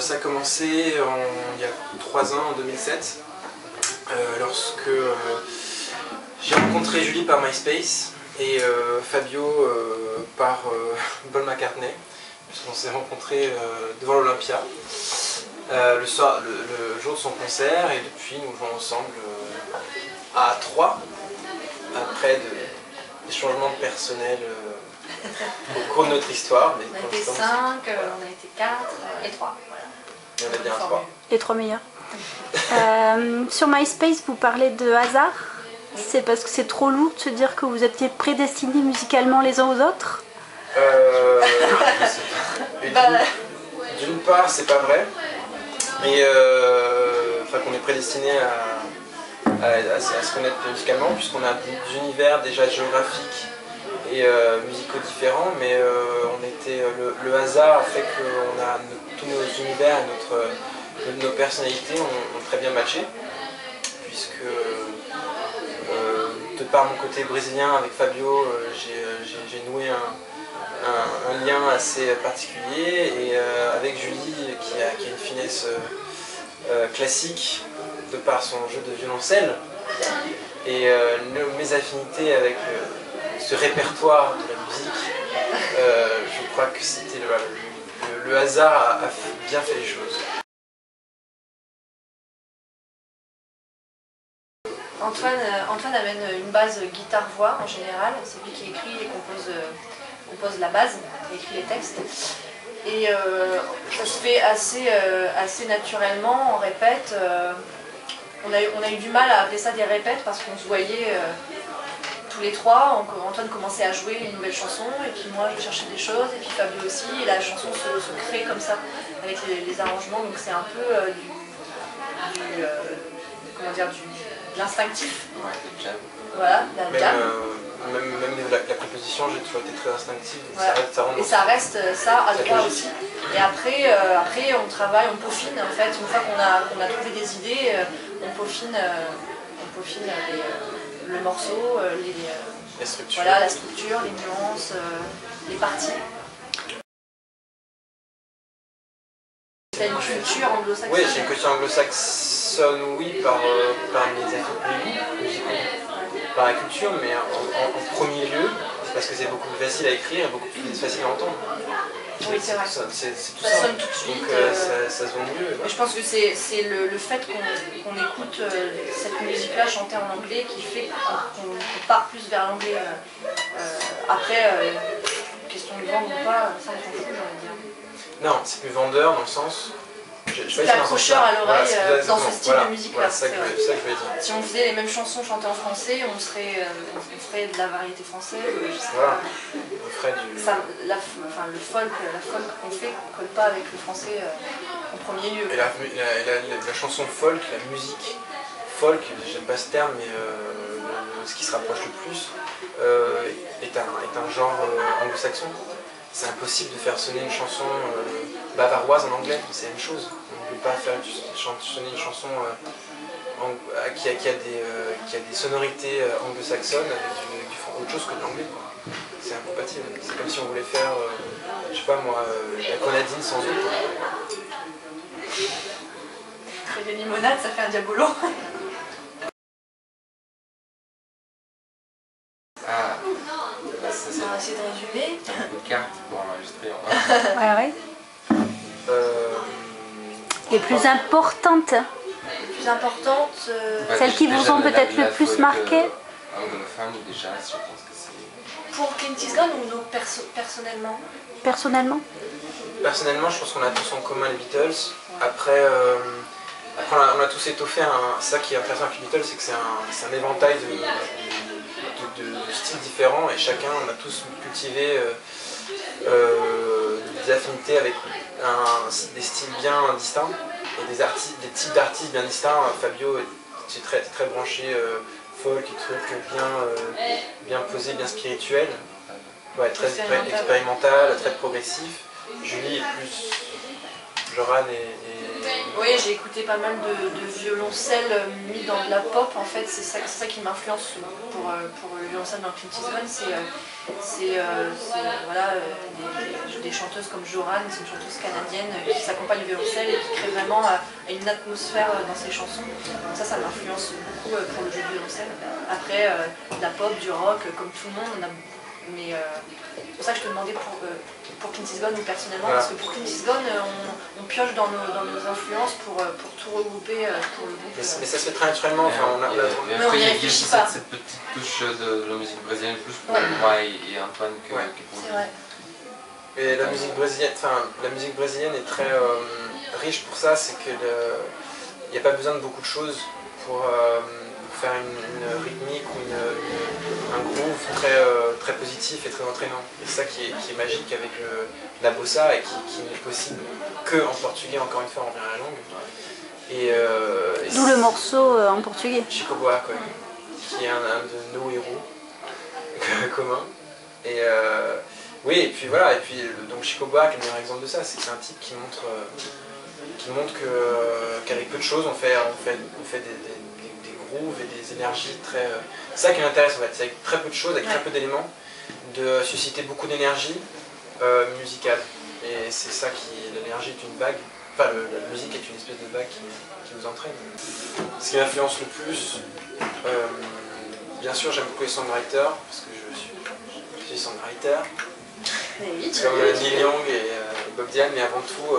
Ça a commencé il y a 3 ans, en 2007, lorsque j'ai rencontré Julie par MySpace et Fabio par Paul McCartney. On s'est rencontrés devant l'Olympia le jour de son concert, et depuis nous jouons ensemble à 3 après des changements de personnel au cours de notre histoire. Mais on a été 5, on a été 4 et 3. Voilà. Et on est bien 3. Les 3 meilleurs. Sur MySpace, vous parlez de hasard. C'est parce que c'est trop lourd de se dire que vous étiez prédestinés musicalement les uns aux autres? D'une part, c'est pas vrai, mais qu'on est prédestiné à se connaître musicalement, puisqu'on a des univers déjà géographiques et musicaux différents, mais le hasard fait que tous nos univers et nos personnalités ont très bien matché, puisque de par mon côté brésilien avec Fabio, j'ai noué un lien assez particulier, et avec Julie qui a une finesse classique de par son jeu de violoncelle, et mes affinités avec ce répertoire de la musique, je crois que c'était le hasard a bien fait les choses. Antoine amène une base guitare-voix en général, c'est lui qui écrit et compose la base, et écrit les textes. Et ça se fait assez naturellement, on répète. On a eu du mal à appeler ça des répètes parce qu'on se voyait tous les 3. Antoine commençait à jouer une nouvelle chanson, et puis moi je cherchais des choses, et puis Fabio aussi, et la chanson se crée comme ça avec les arrangements, donc c'est un peu de l'instinctif. Ouais, voilà, la jam. Même la composition, j'ai toujours été très instinctive. Ouais. Ça reste ça à 3 aussi. Et après on travaille, on peaufine en fait. Une fois qu'on a trouvé des idées, on peaufine le morceau, les structures. Voilà, la structure, les nuances, les parties. Tu as une culture anglo-saxonne? Oui, j'ai une culture anglo-saxonne, oui, par mes affinités musicaux, par la culture, mais en premier lieu, c'est parce que c'est beaucoup plus facile à écrire et beaucoup plus facile à entendre. Oui, c'est vrai. C'est tout ça sonne tout de suite. Donc ça sonne mieux. Mais je pense que c'est le fait qu'on écoute cette musique-là chantée en anglais qui fait qu'on part plus vers l'anglais. Après, question de vendre ou pas, ça on s'en fout, j'ai envie de dire. Non, c'est plus vendeur dans le sens... C'est accrocheur à l'oreille dans ce style de musique-là. Voilà, c'est ça que je veux dire. Si on faisait les mêmes chansons chantées en français, on ferait de la variété française. Voilà. On ferait du... le folk qu'on fait ne colle pas avec le français en premier lieu. Et la chanson folk, la musique folk, j'aime pas ce terme, mais ce qui se rapproche le plus, est un genre anglo-saxon. C'est impossible de faire sonner une chanson bavaroise en anglais, c'est la même chose. On ne peut pas faire sonner une chanson qui a des sonorités anglo-saxonnes avec autre chose que de l'anglais. C'est incompatible. C'est comme si on voulait faire, je sais pas moi, la grenadine sans eau. Et des limonades, ça fait un diabolo. On va essayer de résumer. Un peu de carte pour enregistrer. Ouais. Les plus importantes. Les plus importantes. Celles qui vous ont peut-être le plus marqué. Anglophone déjà, je pense que c'est. Pour Clint Eastwood ou nous personnellement? Personnellement. Personnellement, je pense qu'on a tous en commun les Beatles. Après, on a tous étoffé. C'est ça qui est intéressant avec les Beatles, c'est que c'est un éventail de styles différents, et chacun, on a tous cultivé des affinités avec des styles bien distincts et des types d'artistes bien distincts. Fabio est très branché folk et trucs bien posé, bien spirituel, ouais, très expérimental, très progressif. Julie est plus Joran et Oui, j'ai écouté pas mal de violoncelle mis dans de la pop. En fait, c'est ça qui m'influence pour le violoncelle dans Clint Eastwood. Voilà, des chanteuses comme Joran, c'est une chanteuse canadienne qui s'accompagne du violoncelle et qui crée vraiment une atmosphère dans ses chansons. Donc ça m'influence beaucoup pour le jeu du violoncelle. Après, de la pop, du rock, comme tout le monde, mais c'est pour ça que je te demandais pour Clint Eastwood ou personnellement, voilà. Parce que pour Clint Eastwood, on pioche dans nos influences pour tout regrouper pour le groupe. Mais ça se fait très naturellement. Mais après, il y a aussi cette petite touche de la musique brésilienne, plus pour moi et Antoine que pour lui. Et la musique brésilienne est très riche pour ça, c'est qu'il n'y a pas besoin de beaucoup de choses pour faire une rythmique ou un groove très positif et très entraînant. Et c'est ça qui est magique avec la bossa et qui n'est possible que en portugais, encore une fois, on revient à la langue. D'où le morceau en portugais. Chico Buarque, qui est un de nos héros communs. Oui, et puis voilà, donc Chico Buarque, le meilleur exemple de ça, c'est que c'est un type qui montre qu'avec peu de choses, on fait des grooves et des énergies très... C'est ça qui m'intéresse en fait, c'est avec très peu de choses, avec très peu d'éléments, de susciter beaucoup d'énergie musicale. Et c'est ça l'énergie est une vague, enfin la musique est une espèce de vague qui nous entraîne. Ce qui m'influence le plus, bien sûr j'aime beaucoup les songwriters, parce que je suis songwriter. Comme Neil Young et Bob Dylan, mais avant tout,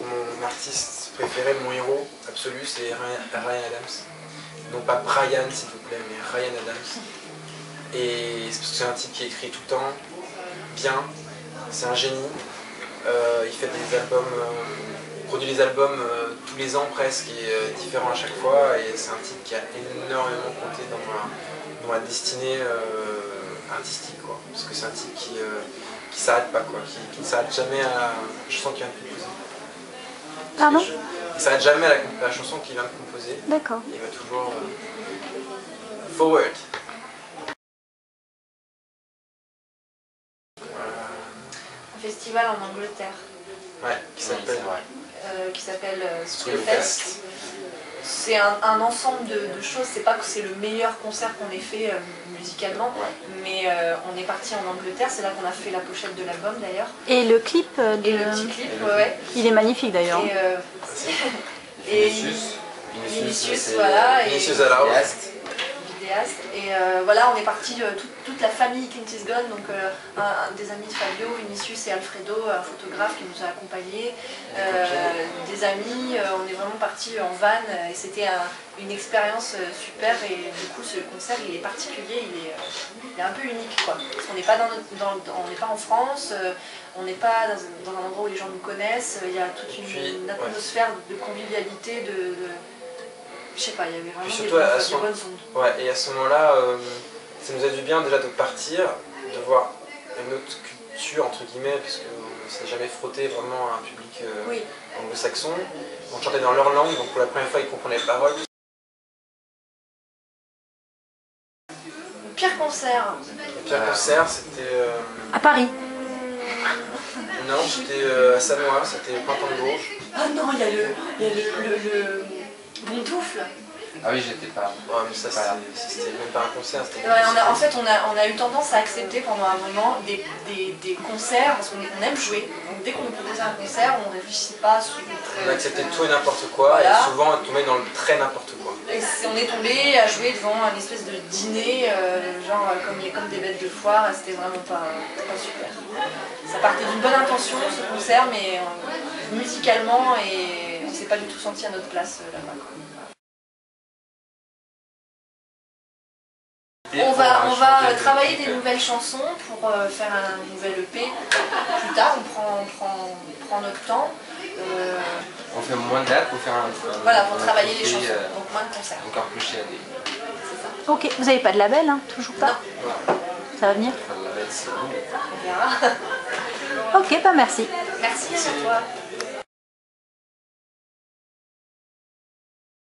mon artiste préféré, mon héros absolu, c'est Ryan Adams. Non pas Brian s'il vous plaît, mais Ryan Adams. Et c'est parce que c'est un type qui écrit tout le temps, bien, c'est un génie. Il fait des albums, il produit des albums tous les ans presque, et différents à chaque fois. Et c'est un type qui a énormément compté dans ma destinée artistique, quoi. Parce que c'est un type qui s'arrête pas, quoi, qui ne s'arrête jamais à la chanson qu'il vient de composer. Pardon ? Il s'arrête jamais à la chanson qu'il vient de composer. D'accord. Il va toujours forward. Un festival en Angleterre. Ouais, qui s'appelle Screwfest. C'est un ensemble de choses, c'est pas que c'est le meilleur concert qu'on ait fait musicalement, mais on est parti en Angleterre, c'est là qu'on a fait la pochette de l'album d'ailleurs. Et le clip Et le petit clip, ouais. Il est magnifique d'ailleurs. Et Vinicius, voilà. Vinicius à la vidéaste. Et voilà, on est parti toute la famille Clint Eastwood, donc des amis de Fabio, Vinicius et Alfredo, un photographe qui nous a accompagnés, des amis, on est vraiment parti en van et c'était une expérience super. Et du coup ce concert il est particulier, il est un peu unique, quoi, parce qu'on n'est pas on n'est pas en France, on n'est pas dans un endroit où les gens nous connaissent, il y a toute une atmosphère de convivialité, je sais pas, il y avait vraiment des bonnes ondes. Ouais, et à ce moment-là, ça nous a du bien déjà de partir, de voir une autre culture, entre guillemets, parce qu'on ne s'est jamais frotté vraiment à un public anglo-saxon. On chantait dans leur langue, donc pour la première fois, ils comprenaient les paroles. Le pire concert. Le pire concert, c'était... À Paris. Non, j'étais à Sanois, c'était le printemps de Bourges. Ah non, il y a le Bondoufle. Ah oui, j'étais pas. Ouais, mais ça, c'était même pas un concert. En fait, on a eu tendance à accepter pendant un moment des concerts, parce qu'on aime jouer. Donc dès qu'on nous proposait un concert, on ne réfléchissait pas. On acceptait tout et n'importe quoi, voilà. Et souvent on tombait dans le très n'importe quoi. Et on est tombé à jouer devant une espèce de dîner, genre comme des bêtes de foire, c'était vraiment pas super. Ça partait d'une bonne intention ce concert, mais musicalement, et on s'est pas du tout senti à notre place là-bas. On va travailler des nouvelles chansons pour faire un nouvel EP. Plus tard, on prend notre temps. On fait moins de dates pour faire voilà, pour travailler les chansons, donc moins de concerts. Encore plus chez AD. C'est ça. Ok, vous n'avez pas de label, hein, toujours pas? Non. Ça va venir? Enfin, le label, c'est bon. On verra. Ok, bah merci. Merci à toi.